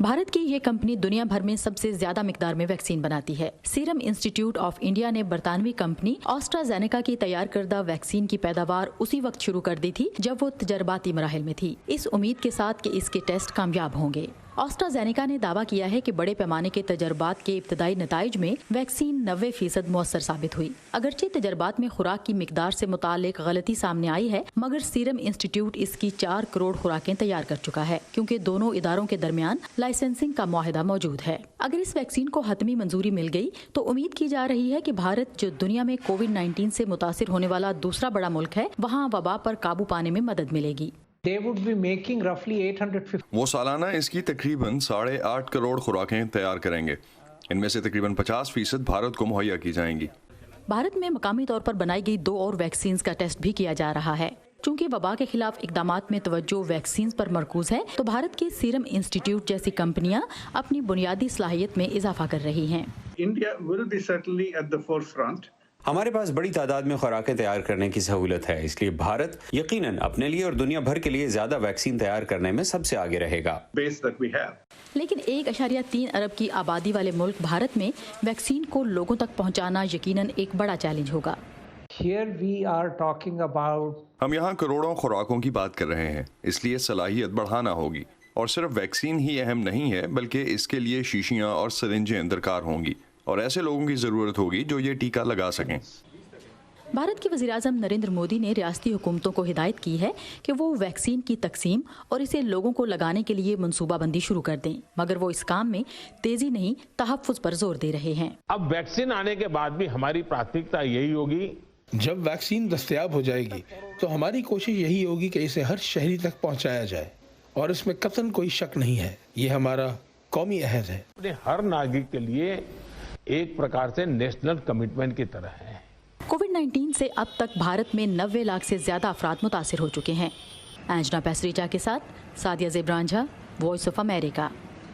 भारत की ये कंपनी दुनिया भर में सबसे ज्यादा मिकदार में वैक्सीन बनाती है। सीरम इंस्टीट्यूट ऑफ इंडिया ने बरतानवी कंपनी ऑस्ट्राजेनेका की तैयार करदा वैक्सीन की पैदावार उसी वक्त शुरू कर दी थी जब वो तजर्बाती मराहिल में थी, इस उम्मीद के साथ कि इसके टेस्ट कामयाब होंगे। ऑस्ट्राजेनेका ने दावा किया है कि बड़े पैमाने के तजर्बात के इब्तदाई नताइज में वैक्सीन 90% मुअस्सर साबित हुई। अगरचे तजर्बात में खुराक की मिकदार से मुतालिक गलती सामने आई है, मगर सीरम इंस्टीट्यूट इसकी 4 करोड़ खुराकें तैयार कर चुका है, क्योंकि दोनों इदारों के दरमियान लाइसेंसिंग का मुआहदा मौजूद है। अगर इस वैक्सीन को हतमी मंजूरी मिल गई तो उम्मीद की जा रही है कि भारत, जो दुनिया में कोविड-19 से मुतासिर होने वाला दूसरा बड़ा मुल्क है, वहाँ वबा पर काबू पाने में मदद मिलेगी। They would be making roughly 850. वो सालाना इसकी तकरीबन 8.5 करोड़ खुराकें तैयार करेंगे। इनमें से तकरीबन 50% भारत को मुहैया की जाएंगी। भारत में मकामी तौर पर बनाई गई 2 और वैक्सीन का टेस्ट भी किया जा रहा है। चूंकि वबा के खिलाफ इकदामात में तवज्जो वैक्सीन पर मरकूज है, तो भारत के सीरम इंस्टीट्यूट जैसी कंपनियां अपनी बुनियादी सलाहियत में इजाफा कर रही हैं। India will be certainly at the forefront. हमारे पास बड़ी तादाद में खुराकें तैयार करने की सहूलत है, इसलिए भारत यकीनन अपने लिए और दुनिया भर के लिए ज्यादा वैक्सीन तैयार करने में सबसे आगे रहेगा। लेकिन 1.3 अरब की आबादी वाले मुल्क भारत में वैक्सीन को लोगों तक पहुंचाना यकीनन एक बड़ा चैलेंज होगा। Here we are talking about. हम यहाँ करोड़ों खुराकों की बात कर रहे हैं, इसलिए सलाहियत बढ़ाना होगी। और सिर्फ वैक्सीन ही अहम नहीं है, बल्कि इसके लिए शीशियाँ और सिरिंजें दरकार होंगी और ऐसे लोगों की ज़रूरत होगी जो ये टीका लगा सकें। भारत के वज़ीर-ए-आज़म नरेंद्र मोदी ने रियासती हुकूमतों को हिदायत की है कि वो वैक्सीन की तकसीम और इसे लोगों को लगाने के लिए मनसूबाबंदी शुरू कर दें, मगर वो इस काम में तेजी नहीं, तहफ़्फ़ुज़ पर जोर दे रहे हैं। अब वैक्सीन आने के बाद भी हमारी प्राथमिकता यही होगी, जब वैक्सीन दस्तयाब हो जाएगी तो हमारी कोशिश यही होगी कि इसे हर शहरी तक पहुँचाया जाए, और इसमें कतई कोई शक नहीं है, ये हमारा कौमी अहद है। अपने हर नागरिक के लिए एक प्रकार से नेशनल कमिटमेंट की तरह है। कोविड-19 से अब तक भारत में 90 लाख से ज्यादा अफराद मुतासिर हो चुके हैं। अंजना पैसरीजा के साथ सादिया ज़ेब्रांझा, वॉइस ऑफ अमेरिका।